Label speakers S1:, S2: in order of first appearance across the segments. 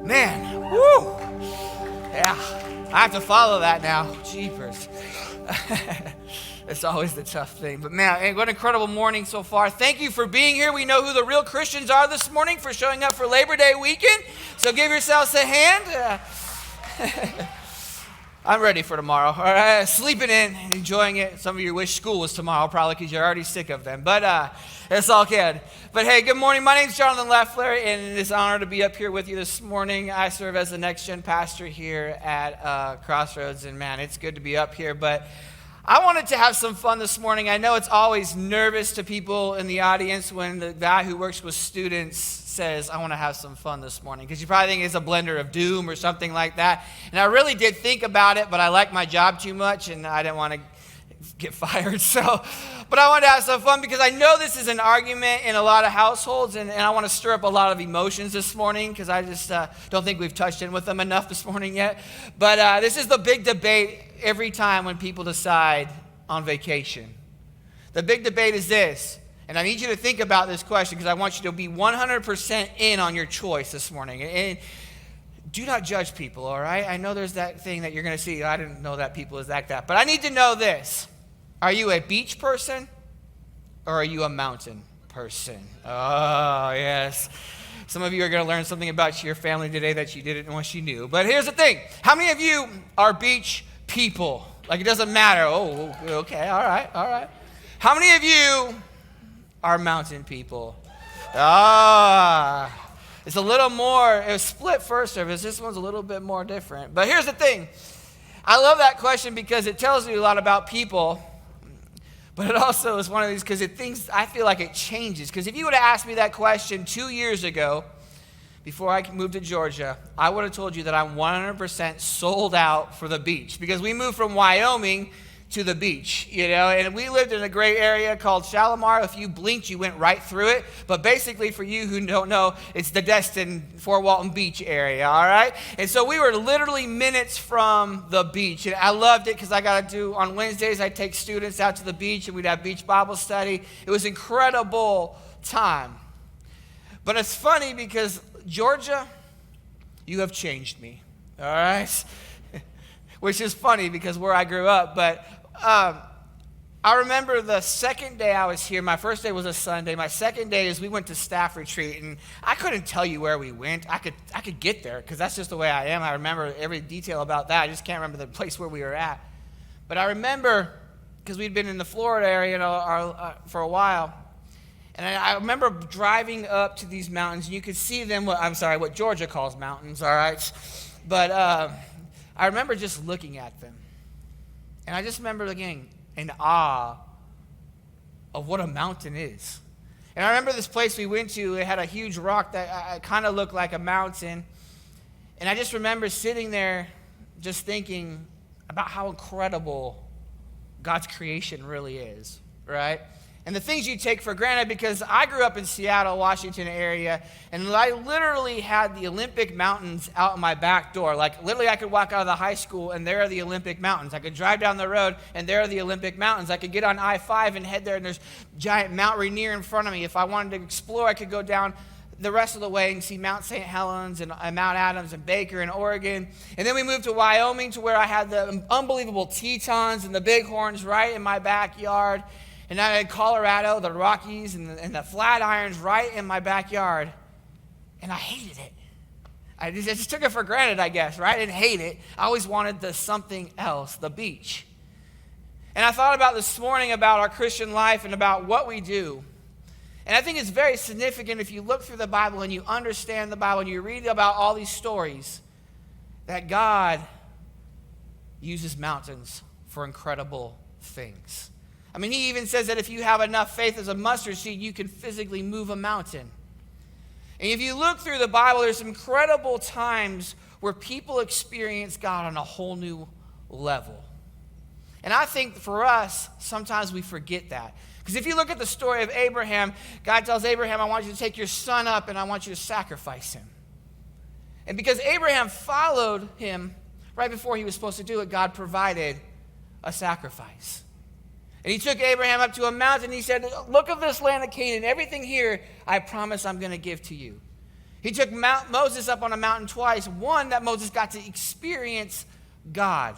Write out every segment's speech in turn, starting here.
S1: Man, woo! Yeah, I have to follow that now. Jeepers. It's always the tough thing. But man, what an incredible morning so far. Thank you for being here. We know who the real Christians are this morning for showing up for Labor Day weekend. So give yourselves a hand. I'm ready for tomorrow, all right? Sleeping in and enjoying it. Some of you wish school was tomorrow probably because you're already sick of them. But it's all good. But hey, good morning. My name's Jonathan Lefler, and it is an honor to be up here with you this morning. I serve as the Next Gen pastor here at Crossroads, and man, it's good to be up here. But I wanted to have some fun this morning. I know it's always nervous to people in the audience when the guy who works with students says, I want to have some fun this morning, because you probably think it's a blender of doom or something like that. And I really did think about it, but I like my job too much, and I didn't want to get fired. But I wanted to have some fun because I know this is an argument in a lot of households, and I want to stir up a lot of emotions this morning because I just don't think we've touched in with them enough this morning yet. But this is the big debate every time when people decide on vacation. The big debate is this, and I need you to think about this question because I want you to be 100% in on your choice this morning. And do not judge people, all right? I know there's that thing that you're going to see. I didn't know that people is like that. But I need to know this. Are you a beach person or are you a mountain person? Oh, yes. Some of you are going to learn something about your family today that you didn't know you knew. But here's the thing. How many of you are beach people? Like, it doesn't matter. Oh, okay, all right. How many of you are mountain people? It's a little more, it was split first service. This one's a little bit more different. But here's the thing. I love that question because it tells you a lot about people. But it also is one of these because I feel like it changes. Because if you would have asked me that question 2 years ago, before I moved to Georgia, I would have told you that I'm 100% sold out for the beach. Because we moved from Wyoming to the beach, and we lived in a great area called Shalimar. If you blinked, you went right through it. But basically, for you who don't know, it's the Destin, Fort Walton Beach area, all right? And so we were literally minutes from the beach. And I loved it because I got to do, on Wednesdays, I'd take students out to the beach and we'd have beach Bible study. It was an incredible time. But it's funny because, Georgia, you have changed me, all right? Which is funny because where I grew up, but I remember the second day I was here. My first day was a Sunday. My second day is we went to staff retreat, and I couldn't tell you where we went. I could get there because that's just the way I am. I remember every detail about that. I just can't remember the place where we were at. But I remember because we'd been in the Florida area for a while, and I remember driving up to these mountains, and you could see them. What Georgia calls mountains, all right? But I remember just looking at them. And I just remember getting in awe of what a mountain is. And I remember this place we went to, it had a huge rock that kind of looked like a mountain. And I just remember sitting there just thinking about how incredible God's creation really is, right? And the things you take for granted, because I grew up in Seattle, Washington area, and I literally had the Olympic Mountains out in my back door. Like, literally, I could walk out of the high school, and there are the Olympic Mountains. I could drive down the road, and there are the Olympic Mountains. I could get on I-5 and head there, and there's giant Mount Rainier in front of me. If I wanted to explore, I could go down the rest of the way and see Mount St. Helens and Mount Adams and Baker and Oregon. And then we moved to Wyoming to where I had the unbelievable Tetons and the Bighorns right in my backyard. And I had Colorado, the Rockies, and the Flatirons right in my backyard. And I hated it. I just took it for granted, I guess, right? I didn't hate it. I always wanted the something else, the beach. And I thought about this morning about our Christian life and about what we do. And I think it's very significant if you look through the Bible and you understand the Bible and you read about all these stories that God uses mountains for incredible things. I mean, he even says that if you have enough faith as a mustard seed, you can physically move a mountain. And if you look through the Bible, there's incredible times where people experience God on a whole new level. And I think for us, sometimes we forget that. Because if you look at the story of Abraham, God tells Abraham, I want you to take your son up and I want you to sacrifice him. And because Abraham followed him right before he was supposed to do it, God provided a sacrifice. And he took Abraham up to a mountain and he said, look at this land of Canaan. Everything here I promise I'm going to give to you. He took Moses up on a mountain twice. One, that Moses got to experience God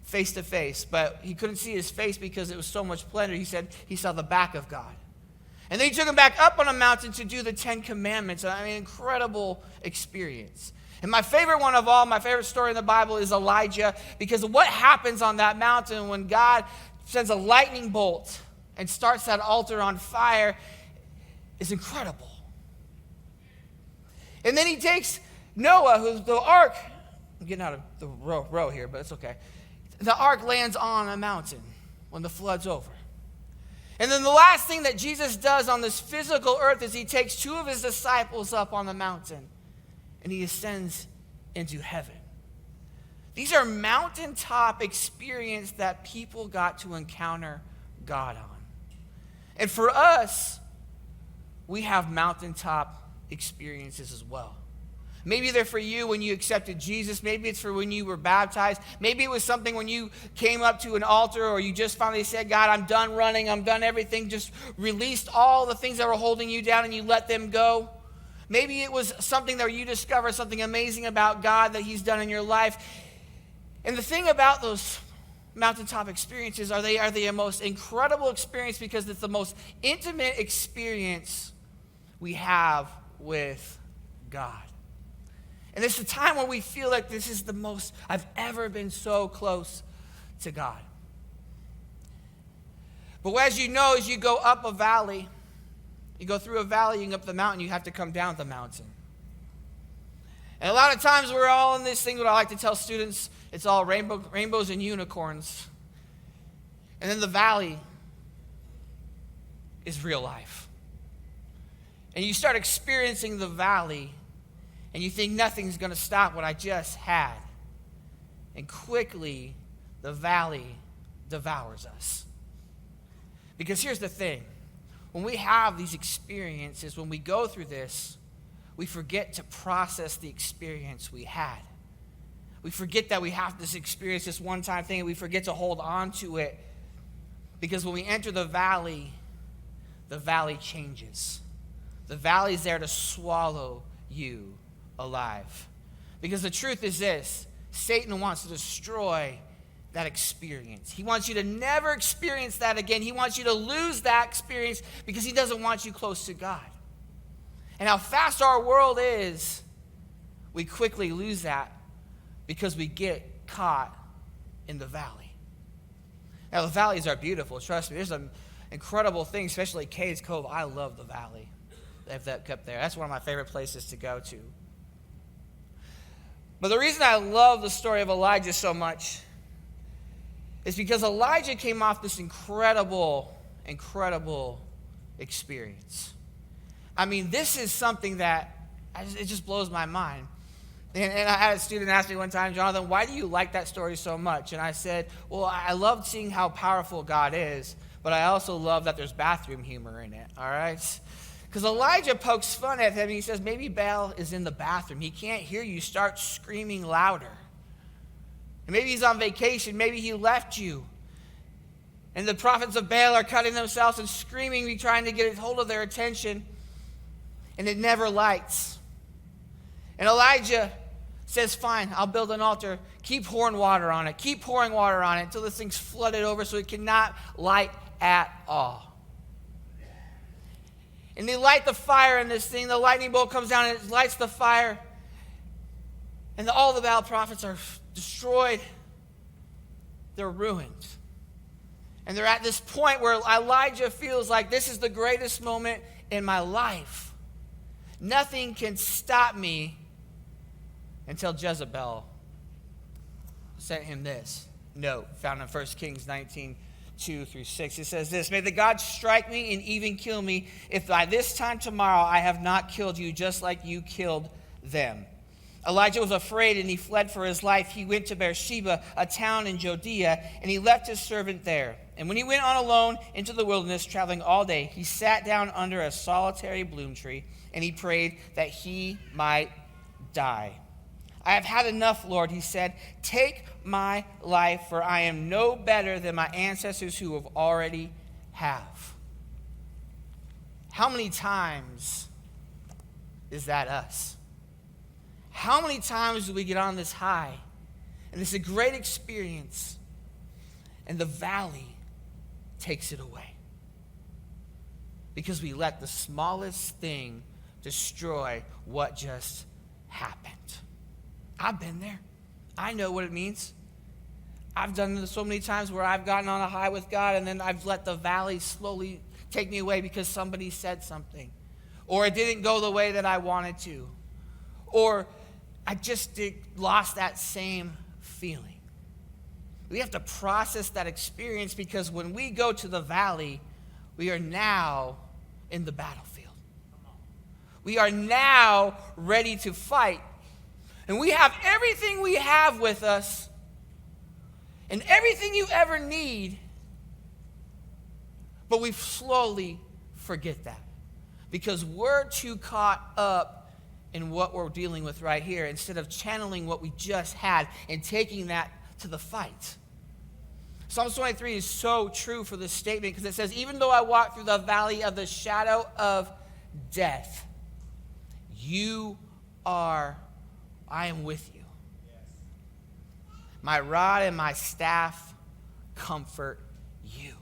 S1: face to face, but he couldn't see his face because it was so much splendor. He said he saw the back of God. And then he took him back up on a mountain to do the 10 Commandments. I mean, incredible experience. And my favorite one of all, my favorite story in the Bible is Elijah, because of what happens on that mountain when God sends a lightning bolt and starts that altar on fire is incredible. And then he takes Noah, who's the ark. I'm getting out of the row here, but it's okay. The ark lands on a mountain when the flood's over. And then the last thing that Jesus does on this physical earth is he takes 2 of his disciples up on the mountain and he ascends into heaven. These are mountaintop experiences that people got to encounter God on. And for us, we have mountaintop experiences as well. Maybe they're for you when you accepted Jesus. Maybe it's for when you were baptized. Maybe it was something when you came up to an altar, or you just finally said, God, I'm done running. I'm done everything. Just released all the things that were holding you down and you let them go. Maybe it was something that you discovered something amazing about God that he's done in your life. And the thing about those mountaintop experiences are they the most incredible experience because it's the most intimate experience we have with God. And it's the time where we feel like this is the most I've ever been so close to God. But as you know, as you go up a valley, you go through a valley, you go up the mountain, you have to come down the mountain. And a lot of times we're all in this thing that I like to tell students, it's all rainbows and unicorns. And then the valley is real life. And you start experiencing the valley, and you think nothing's going to stop what I just had. And quickly, the valley devours us. Because here's the thing. When we have these experiences, when we go through this, we forget to process the experience we had. We forget that we have this experience, this one-time thing, and we forget to hold on to it. Because when we enter the valley changes. The valley's there to swallow you alive. Because the truth is this, Satan wants to destroy that experience. He wants you to never experience that again. He wants you to lose that experience because he doesn't want you close to God. And how fast our world is, we quickly lose that because we get caught in the valley. Now, the valleys are beautiful. Trust me, there's some incredible things, especially Cades Cove. I love the valley. They have that up there. That's one of my favorite places to go to. But the reason I love the story of Elijah so much is because Elijah came off this incredible experience. I mean, this is something that it just blows my mind. And I had a student ask me one time, Jonathan, why do you like that story so much? And I said, well, I love seeing how powerful God is, but I also love that there's bathroom humor in it, all right? Because Elijah pokes fun at him, and he says, maybe Baal is in the bathroom. He can't hear you. Start screaming louder. And maybe he's on vacation. Maybe he left you. And the prophets of Baal are cutting themselves and screaming, trying to get a hold of their attention. And it never lights. And Elijah says, fine, I'll build an altar. Keep pouring water on it. Keep pouring water on it until this thing's flooded over so it cannot light at all. And they light the fire in this thing. The lightning bolt comes down and it lights the fire. And all the Baal prophets are destroyed. They're ruined. And they're at this point where Elijah feels like this is the greatest moment in my life. Nothing can stop me until Jezebel sent him this note found in 1 Kings 19:2-6. It says this, may the gods strike me and even kill me if by this time tomorrow I have not killed you just like you killed them. Elijah was afraid and he fled for his life. He went to Beersheba, a town in Judea, and he left his servant there. And when he went on alone into the wilderness, traveling all day, he sat down under a solitary bloom tree and he prayed that he might die. I have had enough, Lord, he said. Take my life, for I am no better than my ancestors who have already have. How many times is that us? How many times do we get on this high, and it's a great experience, and the valley takes it away? Because we let the smallest thing destroy what just happened. I've been there. I know what it means. I've done this so many times where I've gotten on a high with God, and then I've let the valley slowly take me away because somebody said something, or it didn't go the way that I wanted to, or I just lost that same feeling. We have to process that experience, because when we go to the valley, we are now in the battlefield. We are now ready to fight. And we have everything we have with us and everything you ever need, but we slowly forget that because we're too caught up in what we're dealing with right here instead of channeling what we just had and taking that to the fight. Psalms 23 is so true for this statement because it says, even though I walk through the valley of the shadow of death, I am with you. Yes. My rod and my staff comfort you.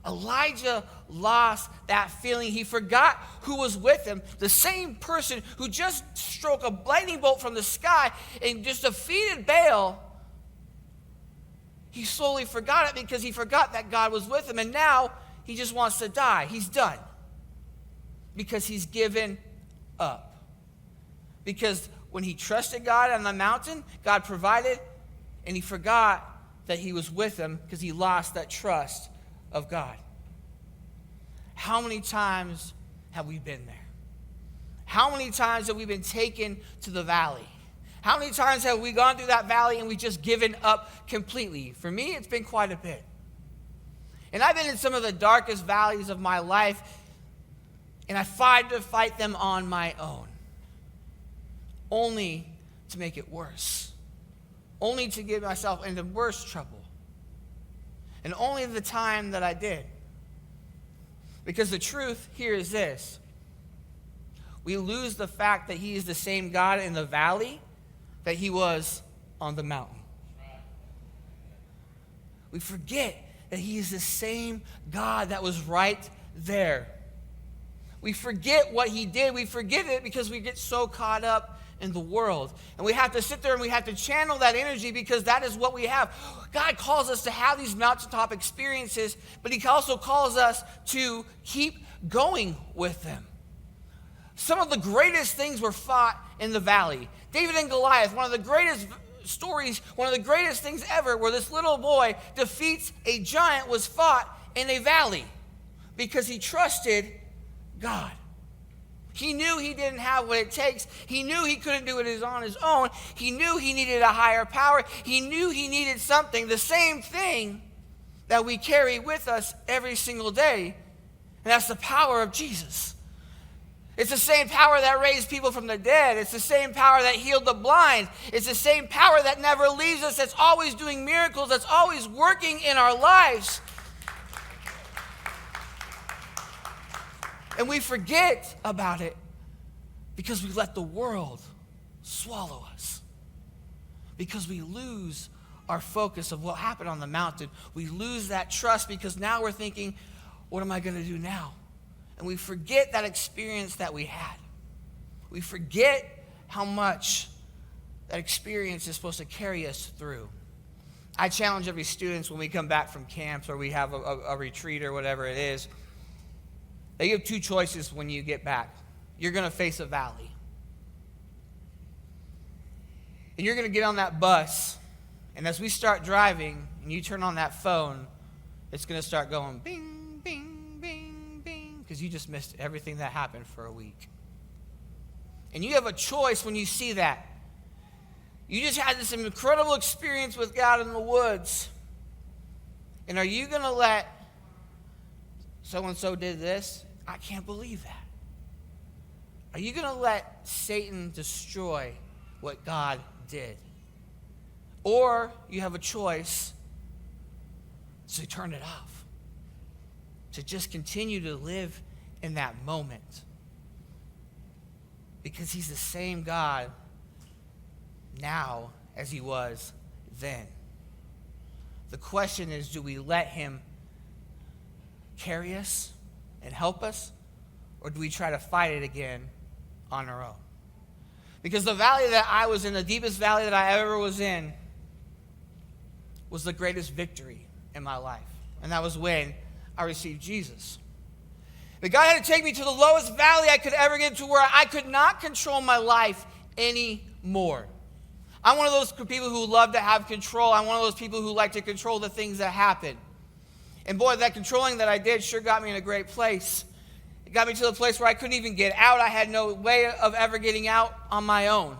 S1: Elijah lost that feeling. He forgot who was with him. The same person who just struck a lightning bolt from the sky and just defeated Baal, he slowly forgot it because he forgot that God was with him. And now he just wants to die. He's done. Because he's given up. Because when he trusted God on the mountain, God provided, and he forgot that he was with him because he lost that trust of God. How many times have we been there? How many times have we been taken to the valley? How many times have we gone through that valley and we just given up completely? For me, it's been quite a bit. And I've been in some of the darkest valleys of my life, and I tried to fight them on my own, only to make it worse, only to get myself into worse trouble, and only the time that I did. Because the truth here is this: we lose the fact that he is the same God in the valley that he was on the mountain. We forget that he is the same God that was right there. We forget what he did. We forget it because we get so caught up in the world. And we have to sit there and we have to channel that energy because that is what we have. God calls us to have these mountaintop experiences, but he also calls us to keep going with them. Some of the greatest things were fought in the valley. David and Goliath, one of the greatest stories, one of the greatest things ever, where this little boy defeats a giant, was fought in a valley because he trusted God. He knew he didn't have what it takes. He knew he couldn't do it on his own. He knew he needed a higher power. He knew he needed something, the same thing that we carry with us every single day, and that's the power of Jesus. It's the same power that raised people from the dead. It's the same power that healed the blind. It's the same power that never leaves us, that's always doing miracles, that's always working in our lives. And we forget about it because we let the world swallow us. Because we lose our focus of what happened on the mountain. We lose that trust because now we're thinking, what am I going to do now? And we forget that experience that we had. We forget how much that experience is supposed to carry us through. I challenge every student when we come back from camps or we have a retreat or whatever it is, that you have two choices when you get back. You're going to face a valley. And you're going to get on that bus, and as we start driving and you turn on that phone, it's going to start going bing, bing, bing, bing, because you just missed everything that happened for a week. And you have a choice when you see that. You just had this incredible experience with God in the woods. And are you going to let so-and-so did this? I can't believe that. Are you going to let Satan destroy what God did? Or you have a choice to turn it off, to just continue to live in that moment. Because he's the same God now as he was then. The question is, do we let him carry us and help us, or do we try to fight it again on our own? Because the valley that I was in, the deepest valley that I ever was in, was the greatest victory in my life. And that was when I received Jesus. But God had to take me to the lowest valley I could ever get to, where I could not control my life anymore. I'm one of those people who love to have control. I'm one of those people who like to control the things that happen. And boy, that controlling that I did sure got me in a great place. It got me to the place where I couldn't even get out. I had no way of ever getting out on my own.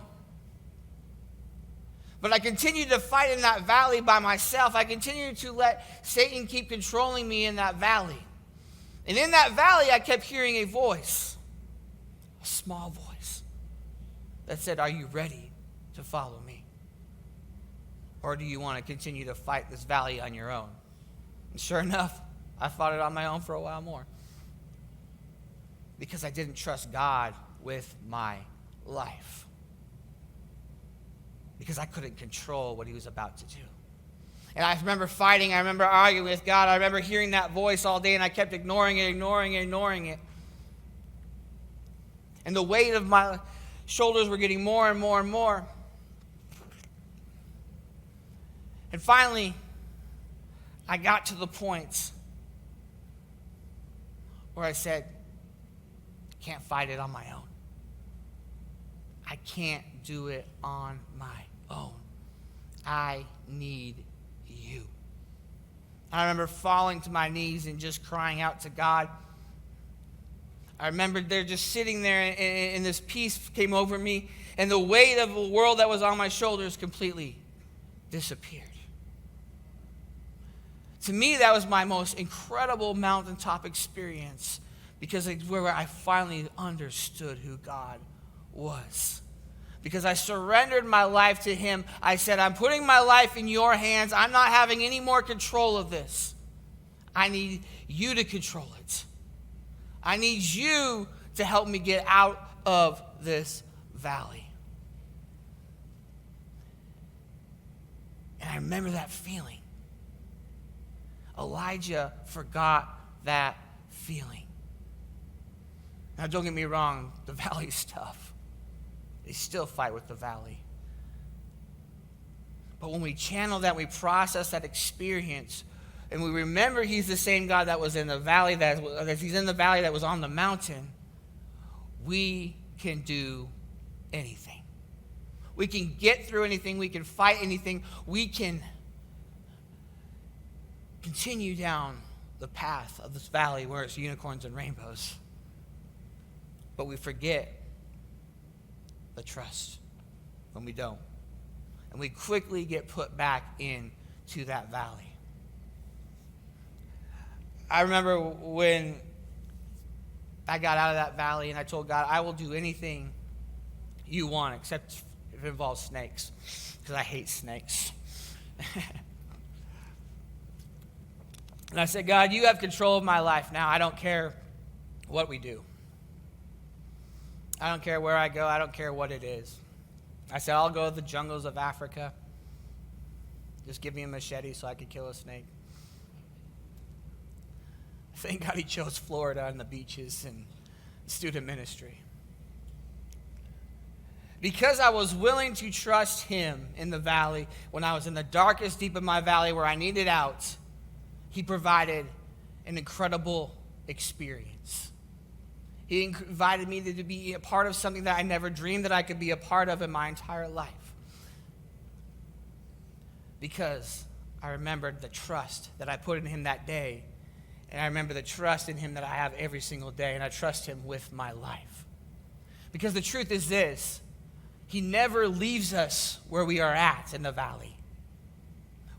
S1: But I continued to fight in that valley by myself. I continued to let Satan keep controlling me in that valley. And in that valley, I kept hearing a voice, a small voice, that said, "Are you ready to follow me? Or do you want to continue to fight this valley on your own?" And sure enough, I fought it on my own for a while more. Because I didn't trust God with my life. Because I couldn't control what he was about to do. And I remember fighting, I remember arguing with God, I remember hearing that voice all day, and I kept ignoring it. And the weight of my shoulders were getting more and more and more. And finally, I got to the point where I said, I can't fight it on my own. I can't do it on my own. I need you. I remember falling to my knees and just crying out to God. I remember there just sitting there, and this peace came over me, and the weight of the world that was on my shoulders completely disappeared. To me, that was my most incredible mountaintop experience, because it's where I finally understood who God was. Because I surrendered my life to him. I said, I'm putting my life in your hands. I'm not having any more control of this. I need you to control it. I need you to help me get out of this valley. And I remember that feeling. Elijah forgot that feeling. Now, don't get me wrong, the valley's tough. They still fight with the valley. But when we channel that, we process that experience, and we remember he's the same God that was in the valley, that he's in the valley that was on the mountain, we can do anything. We can get through anything. We can fight anything. We can continue down the path of this valley where it's unicorns and rainbows. But we forget the trust when we don't. And we quickly get put back into that valley. I remember when I got out of that valley and I told God, I will do anything you want, except if it involves snakes, because I hate snakes. And I said, God, you have control of my life now. I don't care what we do. I don't care where I go. I don't care what it is. I said, I'll go to the jungles of Africa. Just give me a machete so I could kill a snake. Thank God he chose Florida and the beaches and student ministry. Because I was willing to trust him in the valley, when I was in the darkest deep of my valley where I needed out, he provided an incredible experience. He invited me to be a part of something that I never dreamed that I could be a part of in my entire life. Because I remembered the trust that I put in him that day. And I remember the trust in him that I have every single day. And I trust him with my life. Because the truth is this: he never leaves us where we are at in the valley.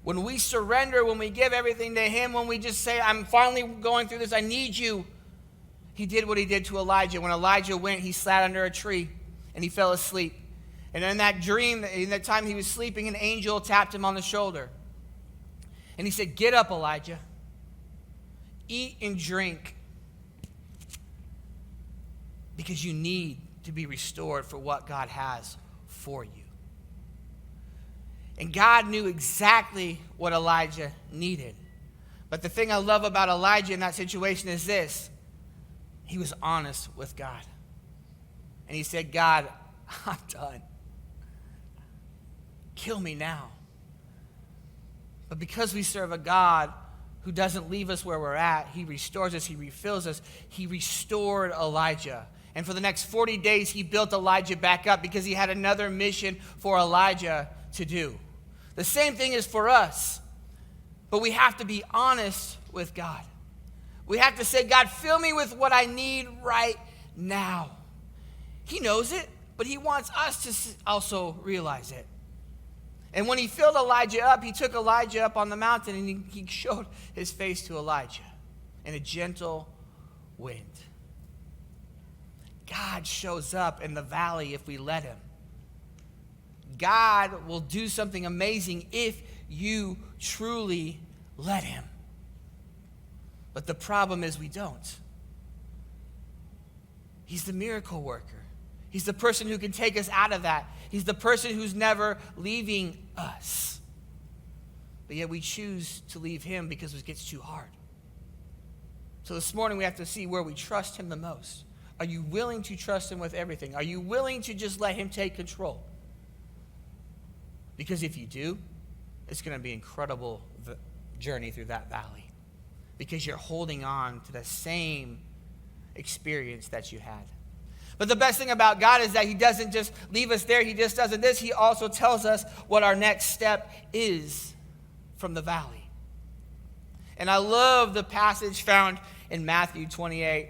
S1: When we surrender, when we give everything to him, when we just say, I'm finally going through this, I need you. He did what he did to Elijah. When Elijah went, he sat under a tree and he fell asleep. And in that dream, in that time he was sleeping, an angel tapped him on the shoulder. And he said, get up, Elijah. Eat and drink. Because you need to be restored for what God has for you. And God knew exactly what Elijah needed. But the thing I love about Elijah in that situation is this. He was honest with God. And he said, God, I'm done. Kill me now. But because we serve a God who doesn't leave us where we're at, he restores us, he refills us. He restored Elijah. And for the next 40 days, he built Elijah back up because he had another mission for Elijah to do. The same thing is for us. But we have to be honest with God. We have to say, God, fill me with what I need right now. He knows it, but he wants us to also realize it. And when he filled Elijah up, he took Elijah up on the mountain and he showed his face to Elijah in a gentle wind. God shows up in the valley if we let him. God will do something amazing if you truly let him. But the problem is we don't. He's the miracle worker. He's the person who can take us out of that. He's the person who's never leaving us. But yet we choose to leave him because it gets too hard. So this morning we have to see where we trust him the most. Are you willing to trust him with everything? Are you willing to just let him take control? Because if you do, it's going to be an incredible journey through that valley. Because you're holding on to the same experience that you had. But the best thing about God is that he doesn't just leave us there. He just doesn't this. He also tells us what our next step is from the valley. And I love the passage found in Matthew 28.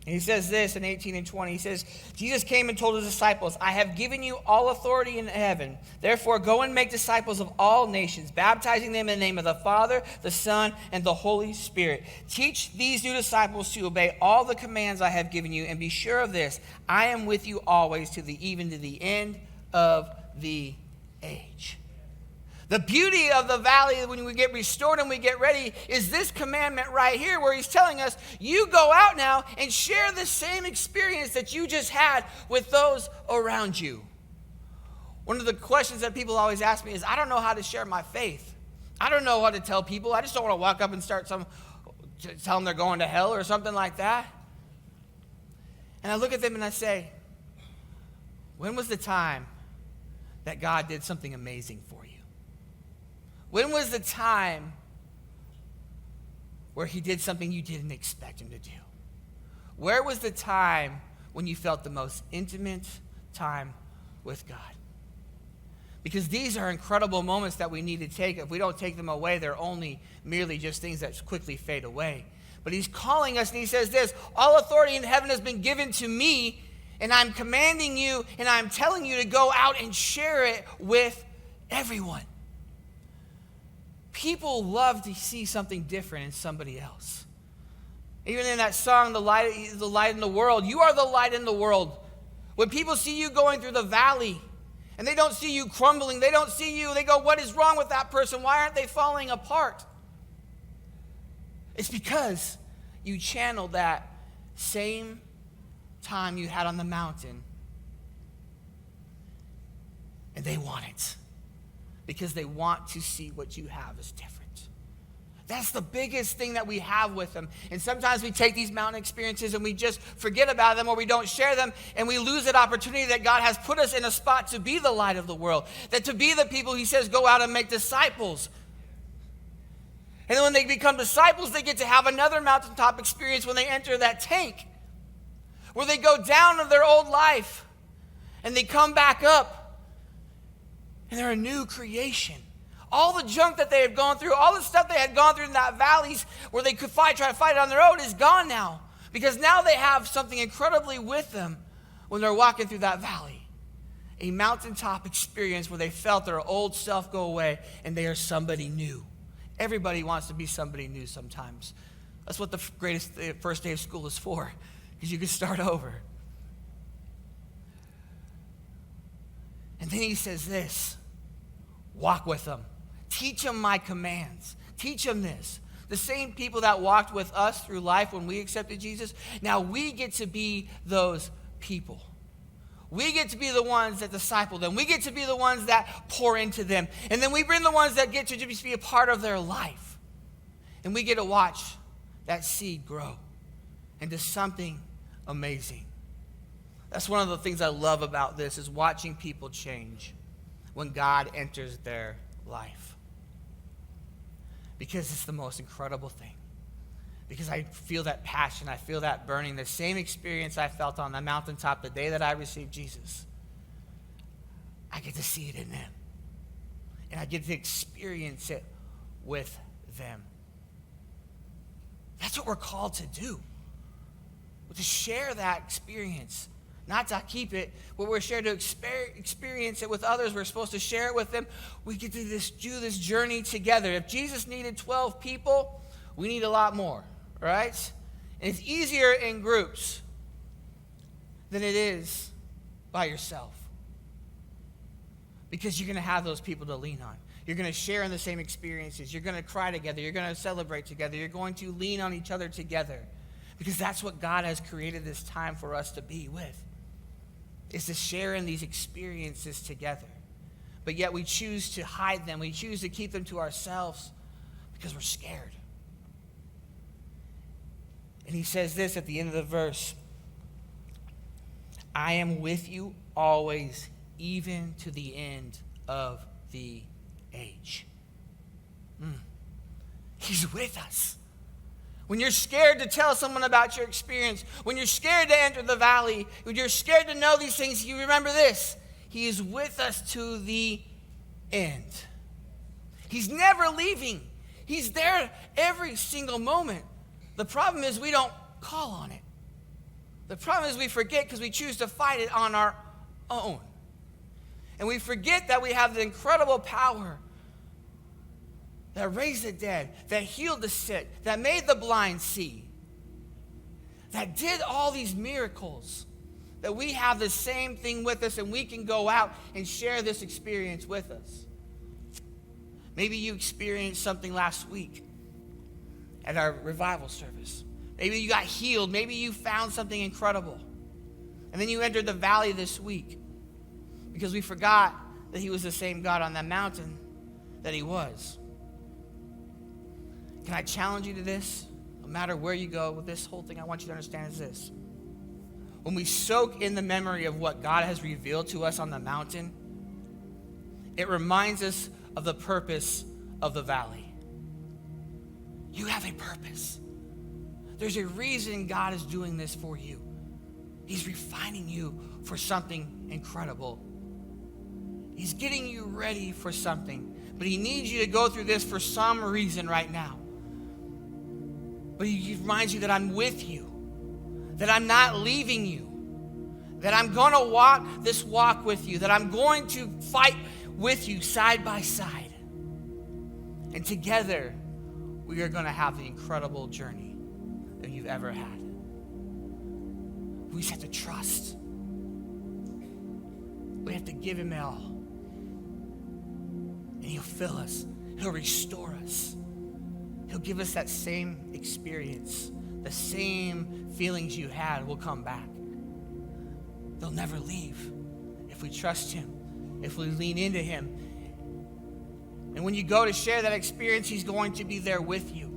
S1: And he says this in 18 and 20. He says, Jesus came and told his disciples, I have given you all authority in heaven. Therefore, go and make disciples of all nations, baptizing them in the name of the Father, the Son, and the Holy Spirit. Teach these new disciples to obey all the commands I have given you, and be sure of this, I am with you always even to the end of the age. The beauty of the valley when we get restored and we get ready is this commandment right here where he's telling us, you go out now and share the same experience that you just had with those around you. One of the questions that people always ask me is, I don't know how to share my faith. I don't know how to tell people. I just don't want to walk up and tell them they're going to hell or something like that. And I look at them and I say, when was the time that God did something amazing for you? When was the time where he did something you didn't expect him to do? Where was the time when you felt the most intimate time with God? Because these are incredible moments that we need to take. If we don't take them away, they're only merely just things that quickly fade away. But he's calling us and he says this, all authority in heaven has been given to me, and I'm commanding you and I'm telling you to go out and share it with everyone. People love to see something different in somebody else. Even in that song, the light in the world, you are the light in the world. When people see you going through the valley and they don't see you crumbling, they don't see you, they go, what is wrong with that person? Why aren't they falling apart? It's because you channeled that same time you had on the mountain, and they want it. Because they want to see what you have is different. That's the biggest thing that we have with them. And sometimes we take these mountain experiences and we just forget about them or we don't share them, and we lose that opportunity that God has put us in a spot to be the light of the world. That to be the people he says go out and make disciples. And then when they become disciples, they get to have another mountaintop experience when they enter that tank. Where they go down to their old life and they come back up. And they're a new creation. All the junk that they had gone through, all the stuff they had gone through in that valleys where they could try to fight it on their own is gone now. Because now they have something incredibly with them when they're walking through that valley. A mountaintop experience where they felt their old self go away and they are somebody new. Everybody wants to be somebody new sometimes. That's what the first day of school is for. Because you can start over. And then he says this, walk with them. Teach them my commands. Teach them this. The same people that walked with us through life when we accepted Jesus, now we get to be those people. We get to be the ones that disciple them. We get to be the ones that pour into them. And then we bring the ones that get to just be a part of their life. And we get to watch that seed grow into something amazing. That's one of the things I love about this, is watching people change when God enters their life. Because it's the most incredible thing. Because I feel that passion, I feel that burning, the same experience I felt on the mountaintop the day that I received Jesus. I get to see it in them. And I get to experience it with them. That's what we're called to do. To share that experience. Not to keep it, but we're shared to experience it with others. We're supposed to share it with them. We get to do this journey together. If Jesus needed 12 people, we need a lot more, right? And it's easier in groups than it is by yourself. Because you're going to have those people to lean on. You're going to share in the same experiences. You're going to cry together. You're going to celebrate together. You're going to lean on each other together. Because that's what God has created this time for us to be with. Is to share in these experiences together. But yet we choose to hide them. We choose to keep them to ourselves because we're scared. And he says this at the end of the verse. I am with you always, even to the end of the age. He's with us. When you're scared to tell someone about your experience, when you're scared to enter the valley, when you're scared to know these things, you remember this. He is with us to the end. He's never leaving. He's there every single moment. The problem is we don't call on it. The problem is we forget because we choose to fight it on our own. And we forget that we have the incredible power that raised the dead, that healed the sick, that made the blind see, that did all these miracles, that we have the same thing with us and we can go out and share this experience with us. Maybe you experienced something last week at our revival service. Maybe you got healed. Maybe you found something incredible. And then you entered the valley this week because we forgot that he was the same God on that mountain that he was. Can I challenge you to this? No matter where you go with this whole thing, I want you to understand is this. When we soak in the memory of what God has revealed to us on the mountain, it reminds us of the purpose of the valley. You have a purpose. There's a reason God is doing this for you. He's refining you for something incredible. He's getting you ready for something, but he needs you to go through this for some reason right now. But he reminds you that I'm with you, that I'm not leaving you, that I'm going to walk this walk with you, that I'm going to fight with you side by side. And together, we are going to have the incredible journey that you've ever had. We just have to trust. We have to give him it all. And he'll fill us. He'll restore us. He'll give us that same experience. The same feelings you had will come back. They'll never leave if we trust him, if we lean into him. And when you go to share that experience, he's going to be there with you.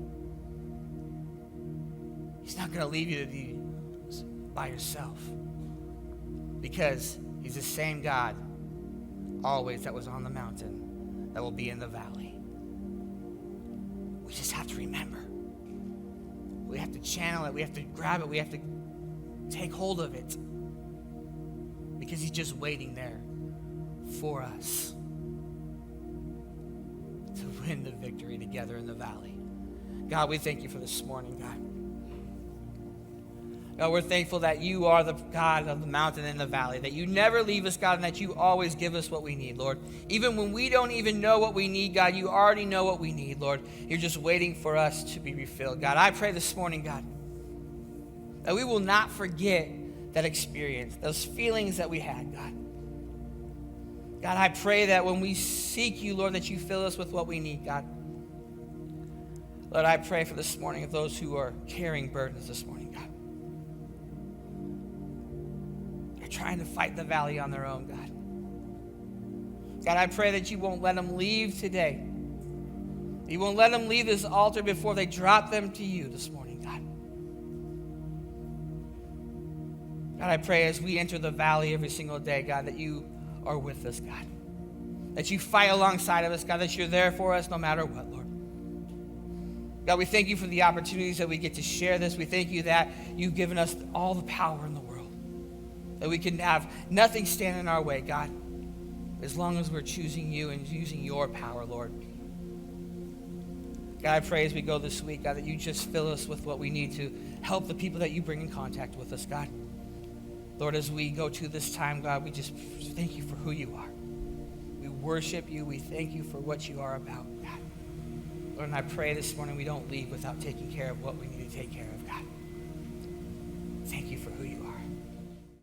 S1: He's not going to leave you to be by yourself, because he's the same God always that was on the mountain that will be in the valley. We just have to remember. We have to channel it. We have to grab it. We have to take hold of it, because he's just waiting there for us to win the victory together in the valley. God, we thank you for this morning, God. God, we're thankful that you are the God of the mountain and the valley, that you never leave us, God, and that you always give us what we need, Lord. Even when we don't even know what we need, God, you already know what we need, Lord. You're just waiting for us to be refilled. God, I pray this morning, God, that we will not forget that experience, those feelings that we had, God. God, I pray that when we seek you, Lord, that you fill us with what we need, God. Lord, I pray for this morning of those who are carrying burdens this morning, God. They're trying to fight the valley on their own, God. God, I pray that you won't let them leave today. You won't let them leave this altar before they drop them to you this morning, God. God, I pray as we enter the valley every single day, God, that you are with us, God. That you fight alongside of us, God, that you're there for us no matter what, Lord. God, we thank you for the opportunities that we get to share this. We thank you that you've given us all the power in the world. That we can have nothing stand in our way, God, as long as we're choosing you and using your power, Lord. God, I pray as we go this week, God, that you just fill us with what we need to help the people that you bring in contact with us, God. Lord, as we go to this time, God, we just thank you for who you are. We worship you. We thank you for what you are about, God. Lord, and I pray this morning we don't leave without taking care of what we need to take care of, God. Thank you for who you are.